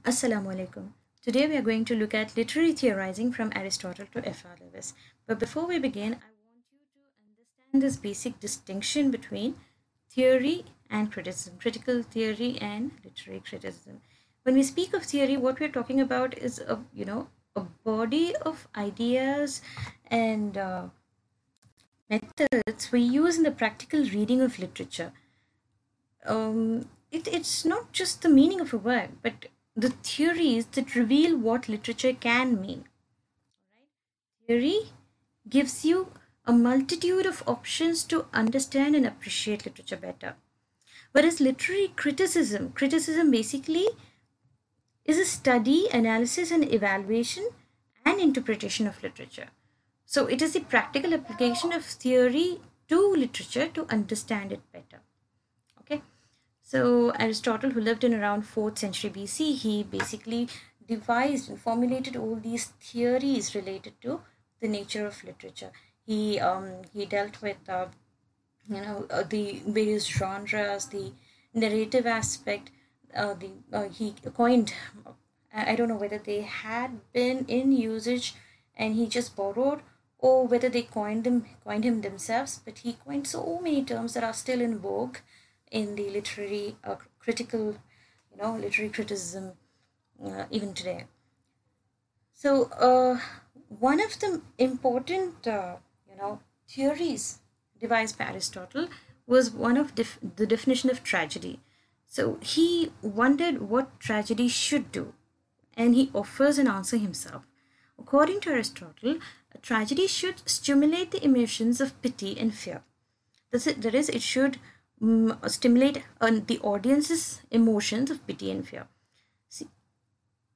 Assalamu alaikum. Today we are going to look at literary theorizing from Aristotle to F.R. Leavis. But before we begin, I want you to understand this basic distinction between theory and criticism, critical theory and literary criticism. When we speak of theory, what we're talking about is a body of ideas and methods we use in the practical reading of literature. It's not just the meaning of a work, but the theories that reveal what literature can mean. Theory gives you a multitude of options to understand and appreciate literature better. Whereas literary criticism basically is a study, analysis, and evaluation and interpretation of literature. So it is the practical application of theory to literature to understand it better. Okay. So Aristotle, who lived in around 4th century BC, he basically devised and formulated all these theories related to the nature of literature. He dealt with the various genres, the narrative aspect. He coined. I don't know whether they had been in usage, and he just borrowed, or whether they coined him themselves. But he coined so many terms that are still in vogue in the literary critical, literary criticism even today. So one of the important, theories devised by Aristotle was one of the definition of tragedy. So he wondered what tragedy should do, and he offers an answer himself. According to Aristotle, a tragedy should stimulate the emotions of pity and fear. That is, it should stimulate the audience's emotions of pity and fear. See,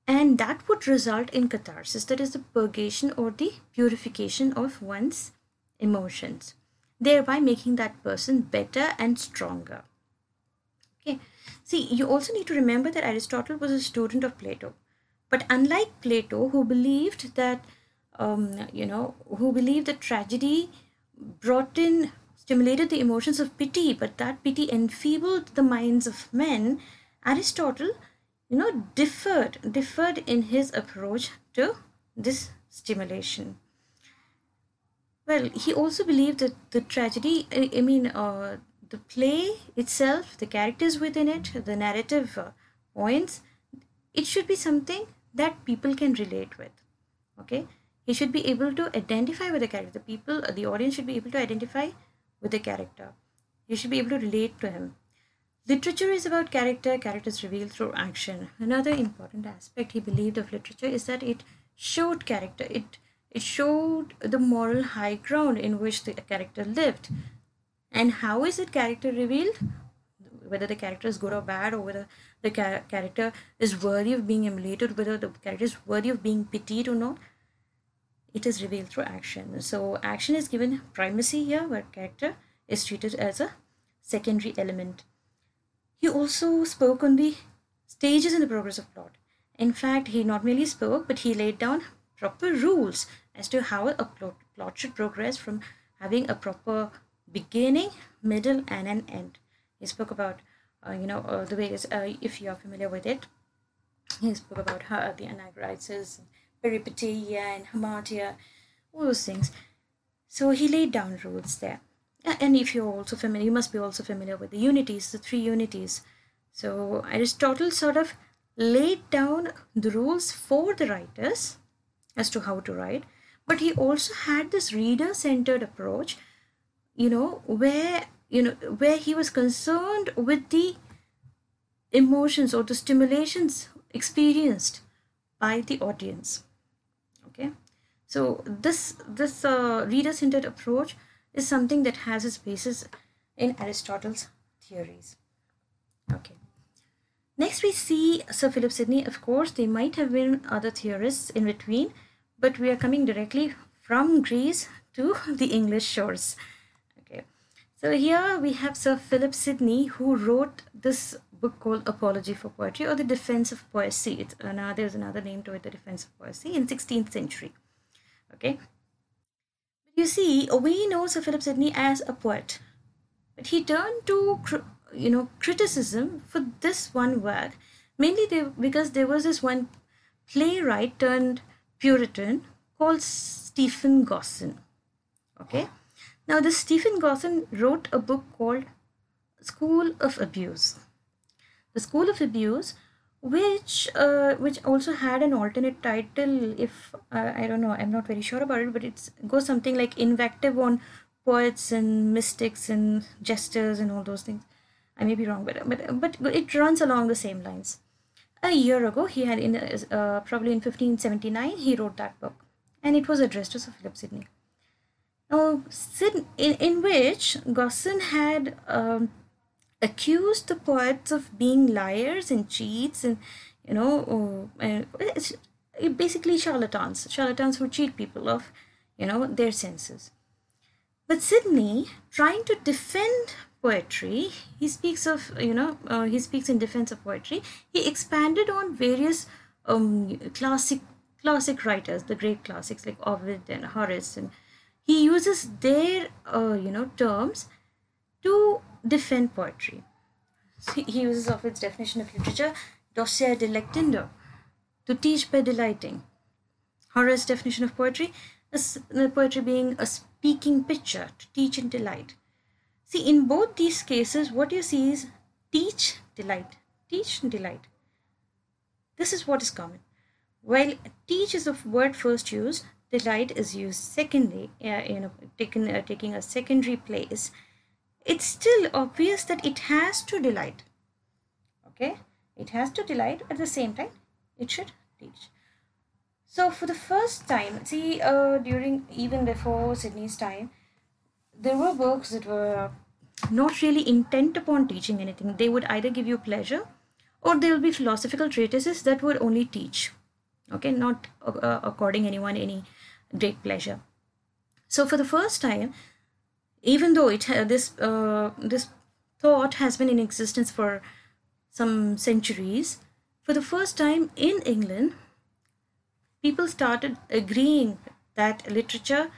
and that would result in catharsis, that is, the purgation or the purification of one's emotions, thereby making that person better and stronger. Okay. See, you also need to remember that Aristotle was a student of Plato. But unlike Plato, who believed that, tragedy brought in, stimulated the emotions of pity, but that pity enfeebled the minds of men, Aristotle, differed in his approach to this stimulation. Well, he also believed that the tragedy, the play itself, the characters within it, the narrative points, it should be something that people can relate with. Okay, he should be able to identify with the character. The audience should be able to identify with the character. You should be able to relate to him. Literature is about characters revealed through action. Another important aspect he believed of literature is that it showed character. It showed the moral high ground in which the character lived. And how is that character revealed? Whether the character is good or bad, or whether the character is worthy of being emulated, whether the character is worthy of being pitied or not, it is revealed through action. So action is given primacy here, where character is treated as a secondary element. He also spoke on the stages in the progress of plot. In fact, he not merely spoke, but he laid down proper rules as to how a plot should progress from having a proper beginning, middle, and an end. He spoke about, the various, if you are familiar with it, he spoke about the Anagrises, Peripeteia, and Hamartia, all those things. So he laid down rules there. And if you're also familiar, you must be also familiar with the unities, the 3 unities. So Aristotle sort of laid down the rules for the writers as to how to write, but he also had this reader-centered approach, where he was concerned with the emotions or the stimulations experienced by the audience. Okay, so this reader-centered approach is something that has its basis in Aristotle's theories. Okay. Next, we see Sir Philip Sidney. Of course, there might have been other theorists in between, but we are coming directly from Greece to the English shores. Okay. So here we have Sir Philip Sidney, who wrote this book called Apology for Poetry, or the Defense of Poesy. There's another name to it, the Defense of Poesy, in 16th century. Okay. You see, we know Sir Philip Sidney as a poet, but he turned to criticism for this one work Mainly because there was this one playwright turned Puritan called Stephen Gosson. Okay, now this Stephen Gosson wrote a book called School of Abuse. The School of Abuse, which also had an alternate title. If I don't know, I'm not very sure about it, but it goes something like invective on poets and mystics and jesters and all those things. I may be wrong, but it runs along the same lines. A year ago, he had probably in 1579 he wrote that book, and it was addressed to Sir Philip Sidney. Now, in which Gosson had accused the poets of being liars and cheats and it's basically charlatans who cheat people of their senses. But Sidney, trying to defend poetry, he speaks in defense of poetry. He expanded on various classic writers, the great classics like Ovid and Horace, and he uses their terms to defend poetry. He uses of its definition of literature, docere delectando, to teach by delighting. Horace's definition of poetry is poetry being a speaking picture, to teach and delight. See, in both these cases, what you see is teach, delight, teach and delight. This is what is common. While teach is a word first used, delight is used secondly, taking a secondary place. It's still obvious that it has to delight. Okay, it has to delight, at the same time it should teach. So for the first time, see, during even before Sidney's time, there were books that were not really intent upon teaching anything. They would either give you pleasure, or there will be philosophical treatises that would only teach. Okay, not according anyone any great pleasure. So for the first time, even though this thought has been in existence for some centuries, for the first time in England, people started agreeing that literature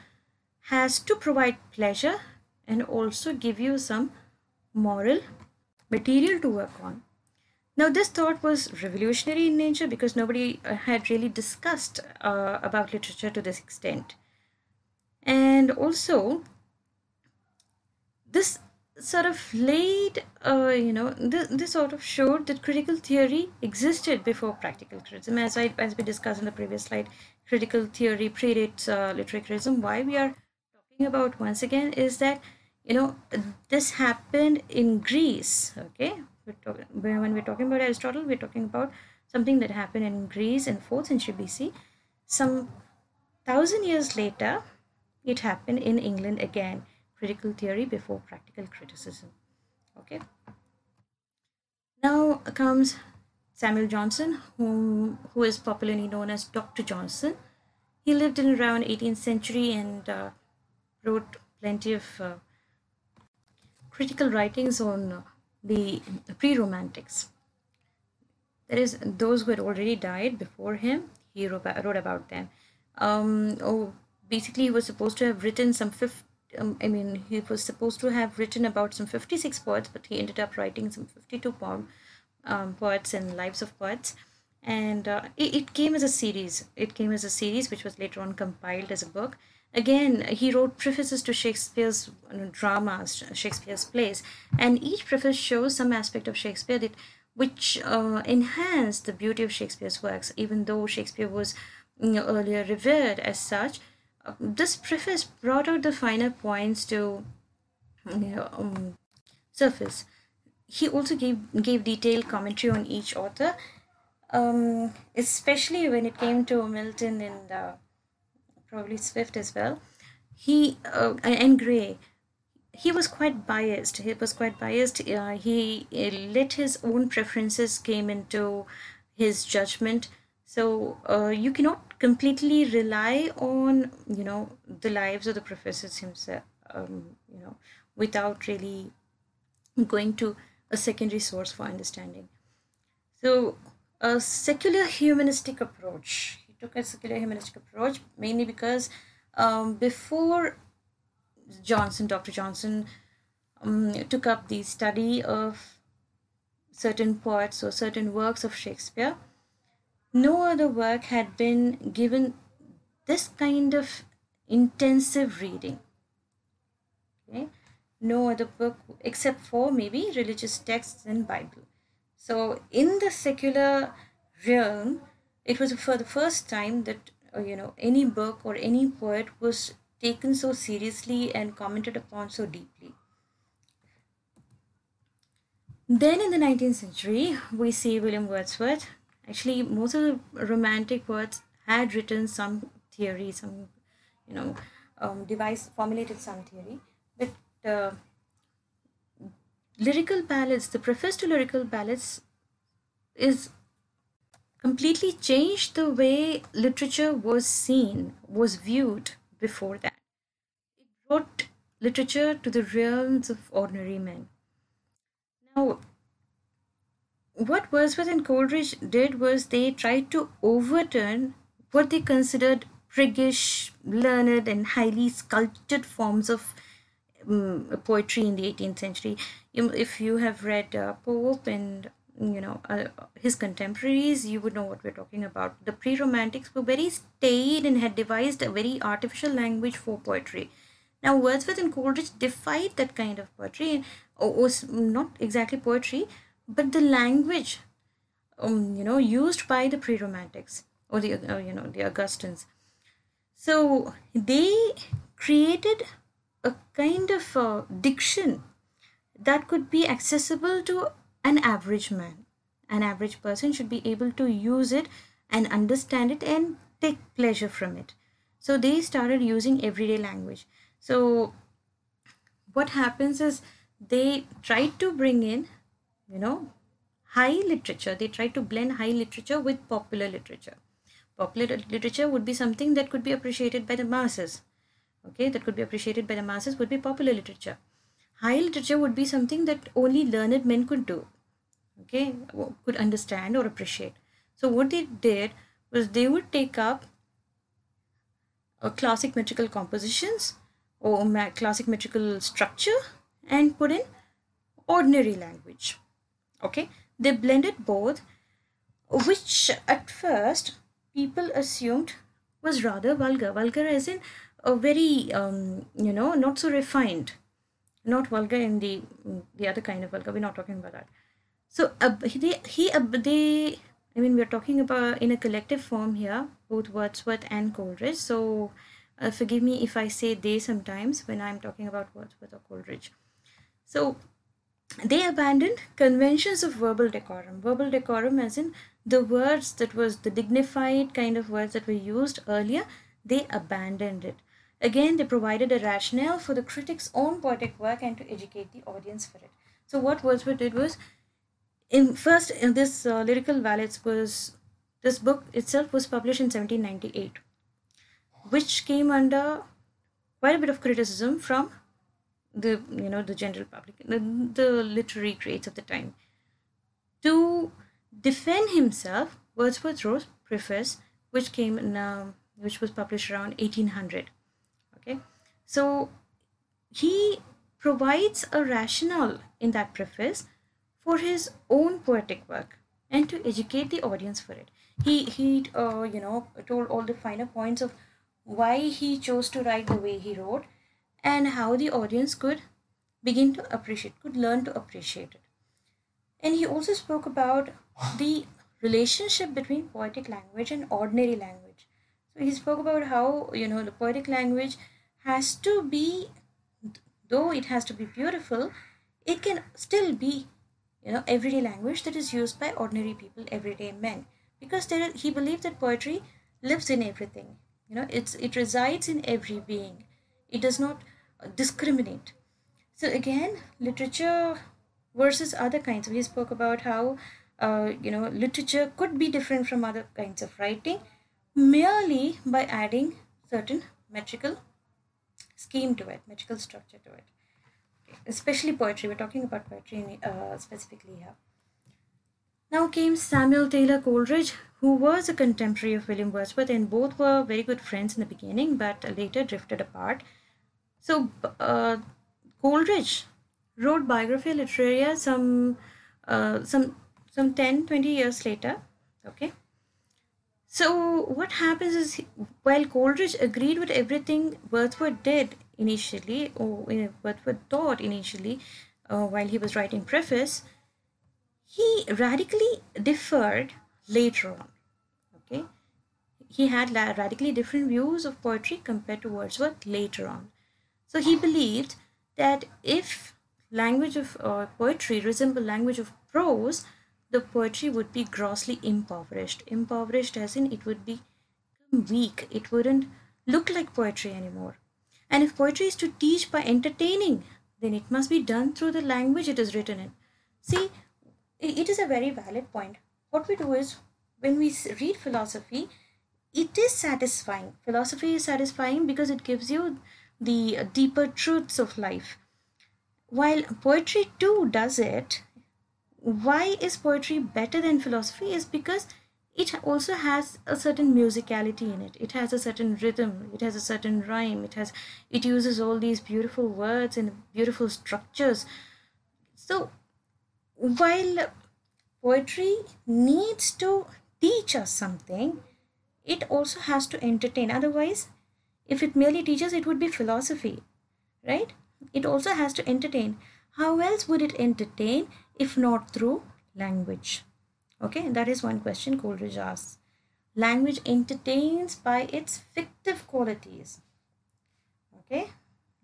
has to provide pleasure and also give you some moral material to work on. Now, this thought was revolutionary in nature because nobody had really discussed about literature to this extent. And also, this sort of laid, this sort of showed that critical theory existed before practical criticism. As we discussed in the previous slide, critical theory predates literary criticism. Why we are talking about once again is that this happened in Greece. Okay, when we're talking about Aristotle, we're talking about something that happened in Greece in 4th century BC. Some 1,000 years later, it happened in England again. Critical theory before practical criticism. Okay. Now comes Samuel Johnson, who is popularly known as Dr. Johnson. He lived in around 18th century and wrote plenty of critical writings on the pre-romantics. That is, those who had already died before him, he wrote about them. Basically, he was supposed to have written he was supposed to have written about some 56 poets, but he ended up writing some 52 poets and lives of poets. And it came as a series. It came as a series which was later on compiled as a book. Again, he wrote prefaces to Shakespeare's dramas, Shakespeare's plays, and each preface shows some aspect of Shakespeare which enhanced the beauty of Shakespeare's works, even though Shakespeare was earlier revered as such. This preface brought out the finer points to surface. He also gave detailed commentary on each author, especially when it came to Milton and probably Swift as well. And Gray. He was quite biased. He let his own preferences came into his judgment. So you cannot completely rely on the lives of the professors himself, without really going to a secondary source for understanding. So a secular humanistic approach. He took a secular humanistic approach mainly because before Dr. Johnson took up the study of certain poets or certain works of Shakespeare, no other work had been given this kind of intensive reading. Okay? No other book except for maybe religious texts and Bible. So in the secular realm, it was for the first time that any book or any poet was taken so seriously and commented upon so deeply. Then in the 19th century, we see William Wordsworth. Actually, most of the romantic poets had written some theory, some, you know, formulated some theory. But lyrical ballads, the preface to lyrical ballads is completely changed the way literature was seen, was viewed before that. It brought literature to the realms of ordinary men. Now, what Wordsworth and Coleridge did was they tried to overturn what they considered priggish, learned, and highly sculpted forms of poetry in the 18th century. If you have read Pope and his contemporaries, you would know what we're talking about. The pre-romantics were very staid and had devised a very artificial language for poetry. Now Wordsworth and Coleridge defied that kind of poetry, and was not exactly poetry, but the language used by the pre-romantics or the Augustans. So they created a kind of diction that could be accessible to an average man. An average person should be able to use it and understand it and take pleasure from it. So they started using everyday language. So what happens is they tried to bring in, high literature. They tried to blend high literature with popular literature. Popular literature would be something that could be appreciated by the masses. Okay, that could be appreciated by the masses would be popular literature. High literature would be something that only learned men could do. Okay, could understand or appreciate. So what they did was they would take up classic metrical compositions or classic metrical structure and put in ordinary language. Okay, they blended both, which at first people assumed was rather vulgar. Vulgar as in a very not so refined, not vulgar in the other kind of vulgar. We're not talking about that. So they I mean, we're talking about in a collective form here, both Wordsworth and Coleridge. So forgive me if I say they sometimes when I'm talking about Wordsworth or Coleridge. So they abandoned conventions of verbal decorum. Verbal decorum as in the words that was the dignified kind of words that were used earlier, they abandoned it. Again, they provided a rationale for the critic's own poetic work and to educate the audience for it. So what Wordsworth did was, in this lyrical ballads was, this book itself was published in 1798, which came under quite a bit of criticism from the general public, the literary greats of the time. To defend himself, Wordsworth wrote preface, which came in, which was published around 1800. Okay, so he provides a rationale in that preface for his own poetic work and to educate the audience for it. He told all the finer points of why he chose to write the way he wrote and how the audience could begin to appreciate, could learn to appreciate it. And he also spoke about the relationship between poetic language and ordinary language. So he spoke about how the poetic language has to be, though it has to be beautiful, it can still be everyday language that is used by ordinary people, everyday men, because he believed that poetry lives in everything. It resides in every being. It does not discriminate. So again, literature versus other kinds. We spoke about how literature could be different from other kinds of writing merely by adding certain metrical scheme to it, metrical structure to it. Okay. Especially poetry. We're talking about poetry specifically here. Now came Samuel Taylor Coleridge, who was a contemporary of William Wordsworth, and both were very good friends in the beginning, but later drifted apart. So Coleridge wrote Biographia Literaria some some 10-20 years later. Okay. So what happens is, while Coleridge agreed with everything Wordsworth did initially, or Wordsworth thought initially, while he was writing preface, he radically differed later on. Okay, he had radically different views of poetry compared to Wordsworth later on. So he believed that if language of poetry resembled language of prose, the poetry would be grossly impoverished. Impoverished as in it would be weak. It wouldn't look like poetry anymore. And if poetry is to teach by entertaining, then it must be done through the language it is written in. See, it is a very valid point. What we do is, when we read philosophy, it is satisfying. Philosophy is satisfying because it gives you the deeper truths of life. While poetry too does it, why is poetry better than philosophy is because it also has a certain musicality in it. It has a certain rhythm, it has a certain rhyme, it uses all these beautiful words and beautiful structures. So while poetry needs to teach us something, it also has to entertain. Otherwise, if it merely teaches, it would be philosophy, right? It also has to entertain. How else would it entertain if not through language? Okay, that is one question Coleridge asks. Language entertains by its fictive qualities. Okay,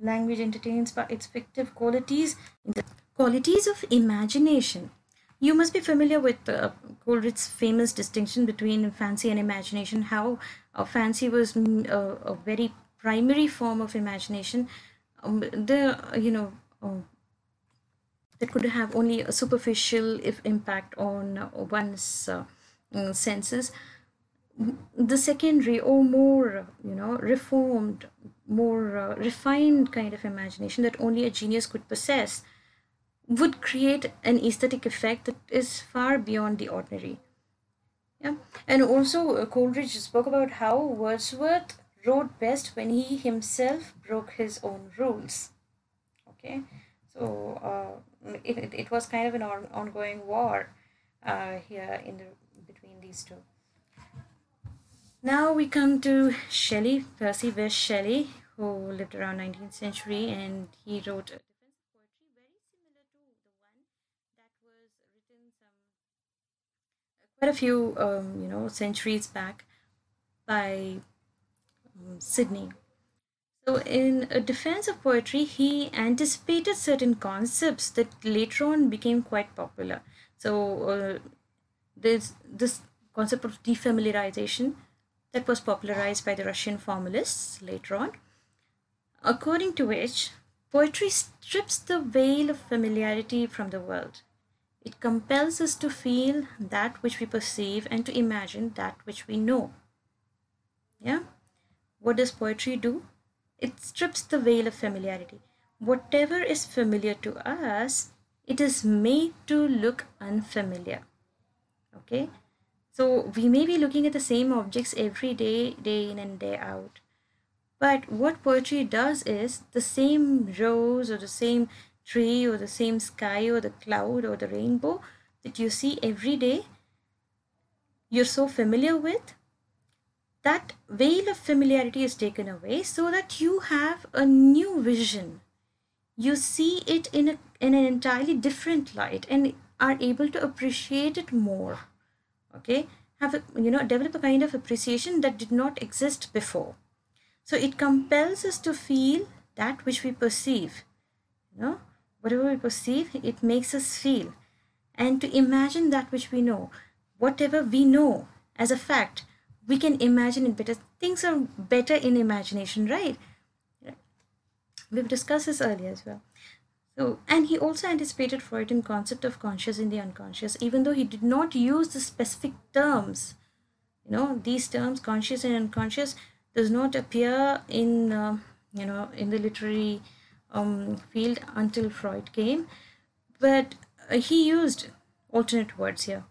language entertains by its fictive qualities, the qualities of imagination. You must be familiar with Coleridge's famous distinction between fancy and imagination, how fancy was a very primary form of imagination, the that could have only a superficial if impact on one's senses. The secondary or more reformed, more refined kind of imagination that only a genius could possess would create an aesthetic effect that is far beyond the ordinary. Yeah. And also Coleridge spoke about how Wordsworth wrote best when he himself broke his own rules. Okay, so it was kind of an ongoing war here in the between these two. Now we come to Shelley, Percy Bysshe Shelley, who lived around 19th century, and he wrote a defensive poetry very similar to the one that was written some quite a few centuries back by Sidney. So, in a defense of poetry, he anticipated certain concepts that later on became quite popular. So, there's this concept of defamiliarization that was popularized by the Russian formalists later on, according to which poetry strips the veil of familiarity from the world. It compels us to feel that which we perceive and to imagine that which we know. Yeah? What does poetry do? It strips the veil of familiarity. Whatever is familiar to us, it is made to look unfamiliar. Okay? So we may be looking at the same objects every day, day in and day out. But what poetry does is the same rose or the same tree or the same sky or the cloud or the rainbow that you see every day, you're so familiar with, that veil of familiarity is taken away so that you have a new vision. You see it in an entirely different light and are able to appreciate it more. Okay, have a develop a kind of appreciation that did not exist before. So it compels us to feel that which we perceive. Whatever we perceive, it makes us feel, and to imagine that which we know. Whatever we know as a fact, we can imagine it better. Things are better in imagination, right? We've discussed this earlier as well. So, and he also anticipated Freudian concept of conscious in the unconscious, even though he did not use the specific terms. These terms, conscious and unconscious, does not appear in in the literary field until Freud came, but he used alternate words here.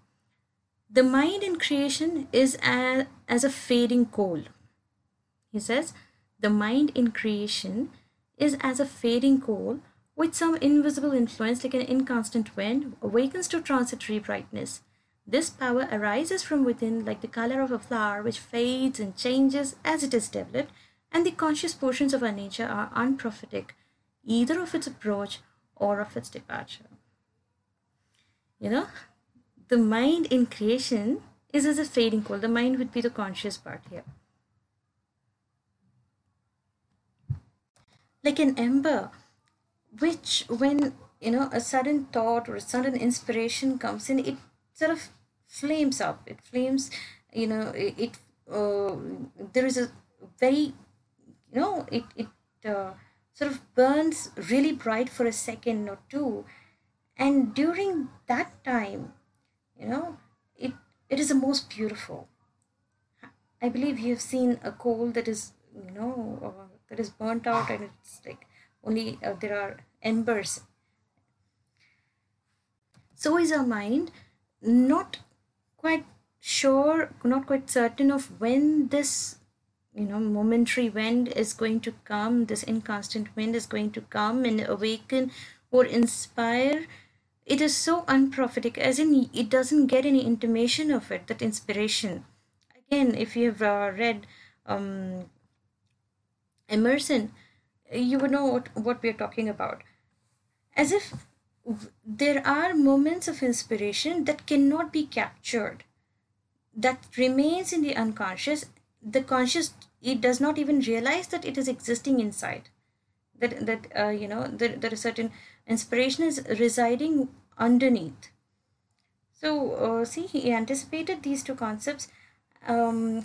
The mind in creation is as a fading coal. He says, the mind in creation is as a fading coal with some invisible influence like an inconstant wind, awakens to transitory brightness. This power arises from within, like the color of a flower, which fades and changes as it is developed, and the conscious portions of our nature are unprophetic, either of its approach or of its departure. You know, the mind in creation is as a fading coal. The mind would be the conscious part here. Like an ember, which when a sudden thought or a sudden inspiration comes in, it sort of flames up. It flames, it there is a very, it sort of burns really bright for a second or two, and during that time, you know it it is the most beautiful. I believe you have seen a coal that is, that is burnt out, and it's like only there are embers. So is our mind, not quite sure, not quite certain of when this, momentary wind is going to come, this inconstant wind is going to come and awaken or inspire. It is so unprophetic, as in it doesn't get any intimation of it, that inspiration. Again, if you have read Emerson, you would know what we are talking about. As if there are moments of inspiration that cannot be captured, that remains in the unconscious. The conscious, it does not even realize that it is existing inside. That a certain inspiration is residing underneath. So see, he anticipated these two concepts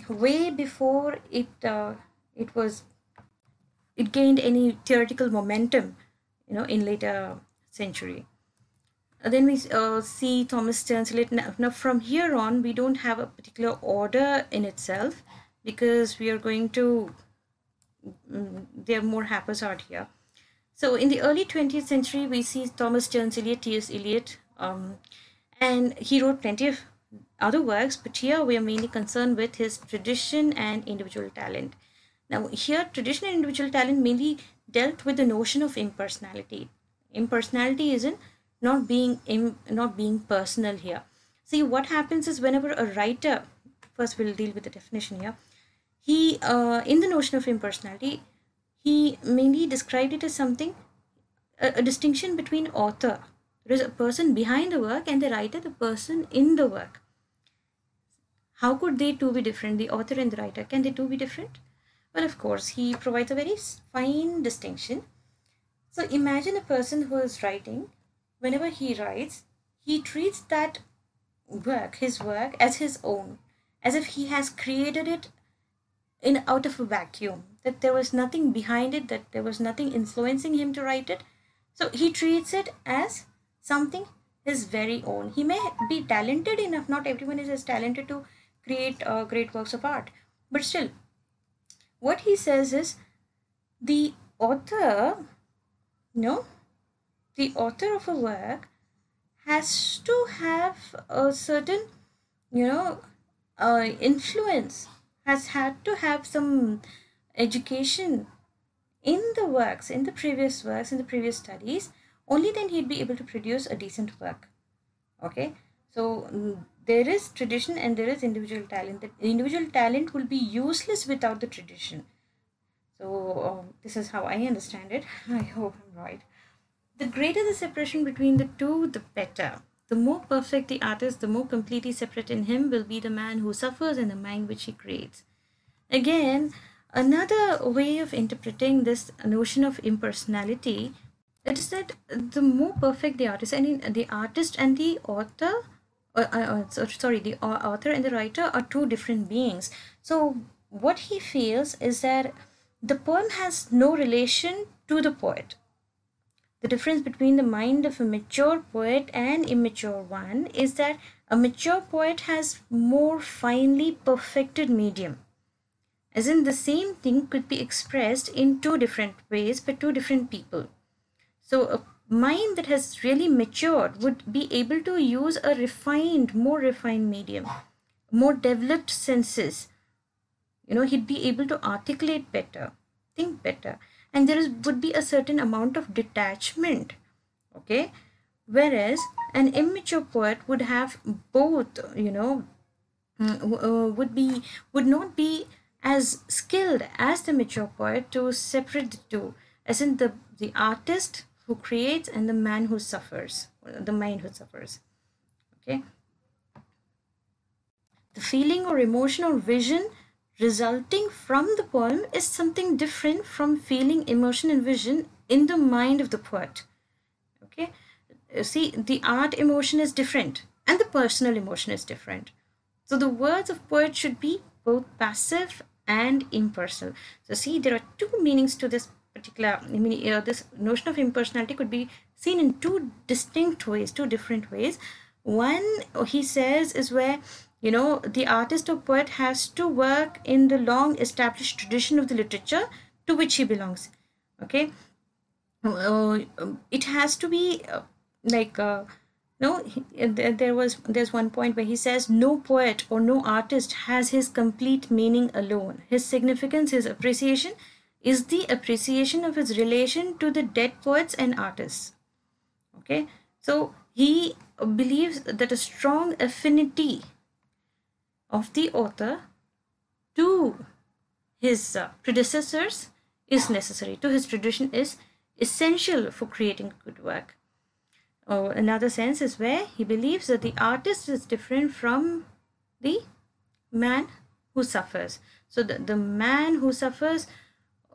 way before it gained any theoretical momentum, in later century. Then we see Thomas Stearns Eliot. Now, from here on, we don't have a particular order in itself, because we are going to, they're more haphazard here. So in the early 20th century, we see Thomas Stearns Eliot, T.S. Eliot, and he wrote plenty of other works, but here we are mainly concerned with his tradition and individual talent. Now, here, tradition and individual talent mainly dealt with the notion of impersonality. Impersonality is in not being personal here. See, what happens is, whenever a writer, first we'll deal with the definition here. He, in the notion of impersonality, he mainly described it as something, a distinction between author. There is a person behind the work, and the writer, the person in the work. How could they two be different? The author and the writer, can they two be different? Well, of course, he provides a very fine distinction. So imagine a person who is writing. Whenever he writes, he treats that work, his work, as his own, as if he has created it out of a vacuum, that there was nothing behind it, that there was nothing influencing him to write it. So he treats it as something his very own. He may be talented enough, not everyone is as talented to create great works of art, but still, what he says is, the author, the author of a work has to have a certain, influence, has had to have some education in the works, in the previous works, in the previous studies. Only then he'd be able to produce a decent work. Okay, so there is tradition and there is individual talent. The individual talent will be useless without the tradition. So this is how I understand it. I hope I'm right. The greater the separation between the two, the better. The more perfect the artist, the more completely separate in him will be the man who suffers and the mind which he creates. Again, another way of interpreting this notion of impersonality, it is that the more perfect the artist, the artist and the author, the author and the writer are two different beings. So what he feels is that the poem has no relation to the poet. The difference between the mind of a mature poet and immature one is that a mature poet has more finely perfected medium. As in, the same thing could be expressed in two different ways by two different people. So a mind that has really matured would be able to use a more refined medium, more developed senses. He'd be able to articulate better, think better. and would be a certain amount of detachment. Okay, whereas an immature poet would have both, would not be as skilled as the mature poet to separate the two, as in the artist who creates and the man who suffers, the mind who suffers. Okay, the feeling or emotion or vision resulting from the poem is something different from feeling, emotion, and vision in the mind of the poet. Okay, see, the art emotion is different and the personal emotion is different. So the words of poet should be both passive and impersonal. So see, there are two meanings to this particular, this notion of impersonality could be seen in two distinct ways, two different ways. One, he says, is where, the artist or poet has to work in the long established tradition of the literature to which he belongs. Okay, it has to be like no there's one point where he says no poet or no artist has his complete meaning alone. His significance, his appreciation is the appreciation of his relation to the dead poets and artists. Okay, so he believes that a strong affinity of the author to his predecessors is necessary, to his tradition is essential for creating good work. Or another sense is where he believes that the artist is different from the man who suffers. So the man who suffers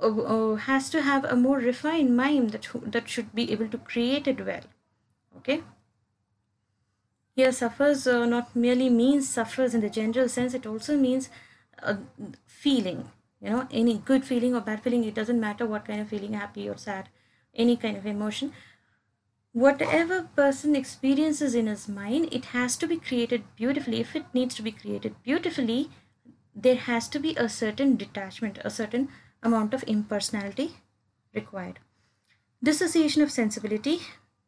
has to have a more refined mind that should be able to create it well. Okay. Here, suffers not merely means suffers in the general sense, it also means feeling. Any good feeling or bad feeling, it doesn't matter what kind of feeling, happy or sad, any kind of emotion. Whatever person experiences in his mind, it has to be created beautifully. If it needs to be created beautifully, there has to be a certain detachment, a certain amount of impersonality required. Dissociation of sensibility.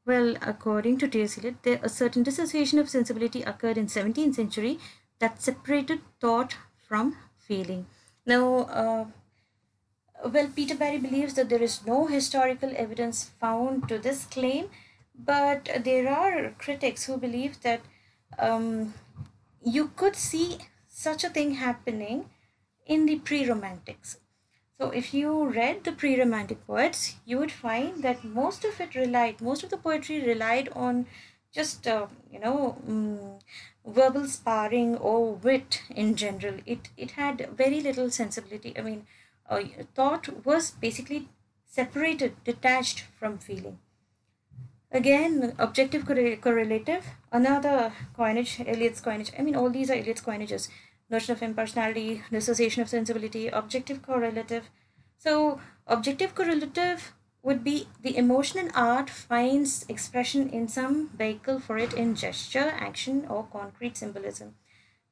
Well, according to T.S. Eliot, a certain dissociation of sensibility occurred in 17th century that separated thought from feeling. Now, well, Peter Barry believes that there is no historical evidence found to this claim, but there are critics who believe that you could see such a thing happening in the pre-romantics. So if you read the pre-romantic poets, you would find that most of the poetry relied on just, verbal sparring or wit in general. It had very little sensibility. I mean, thought was basically separated, detached from feeling. Again, objective correlative, another coinage, Eliot's coinage. I mean, all these are Eliot's coinages. Notion of impersonality, dissociation of sensibility, objective correlative. So, objective correlative would be the emotion in art finds expression in some vehicle for it in gesture, action, or concrete symbolism.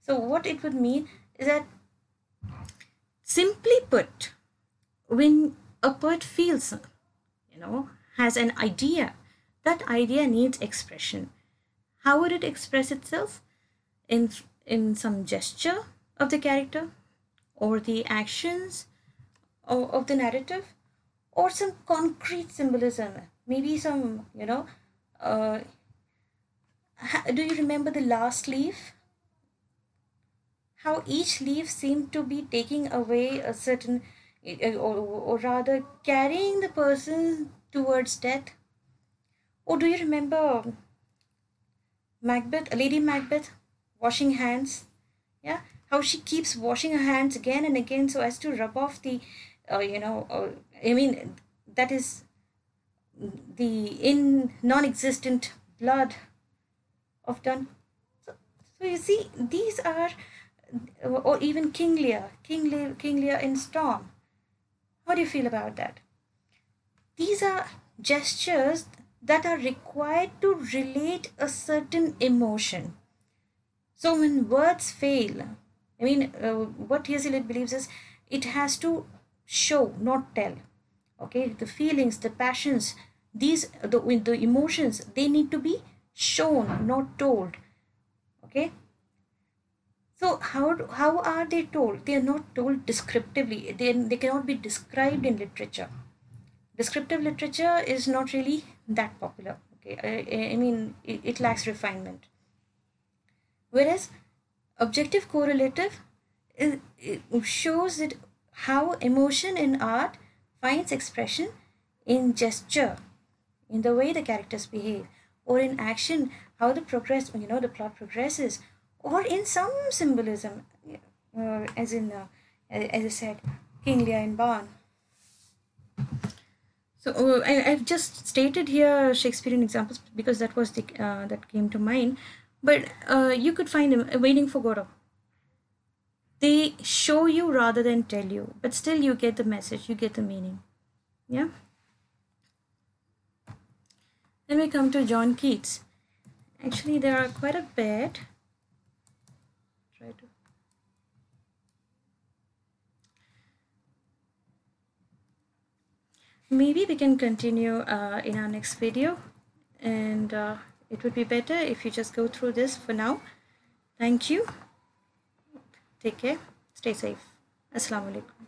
So, what it would mean is that, simply put, when a poet feels, has an idea, that idea needs expression. How would it express itself? In some gesture of the character, or the actions of the narrative, or some concrete symbolism, maybe some, do you remember the last leaf? How each leaf seemed to be taking away a certain, or rather carrying the person towards death. Or do you remember Macbeth, Lady Macbeth, washing hands? Yeah, how she keeps washing her hands again and again so as to rub off the, I mean, that is the in non-existent blood of done. So you see, these are, or even King Lear in Storm. How do you feel about that? These are gestures that are required to relate a certain emotion. So when words fail, I mean, what T.S. Eliot believes is it has to show, not tell. Okay, the feelings, the passions, the emotions, they need to be shown, not told. Okay, so how are they told? They are not told descriptively. They cannot be described in literature. Descriptive literature is not really that popular. Okay, I mean, it lacks refinement. Whereas objective correlative it shows that how emotion in art finds expression in gesture, in the way the characters behave, or in action, how the plot progresses, or in some symbolism, as in, as I said, King Lear and Barn. So I've just stated here Shakespearean examples because that was the that came to mind. But you could find them waiting for Godot. They show you rather than tell you, but still you get the message, you get the meaning. Yeah. Then we come to John Keats. Actually, there are quite a bit. Try to. Maybe we can continue in our next video, and it would be better if you just go through this for now. Thank you. Take care. Stay safe. Assalamu alaikum.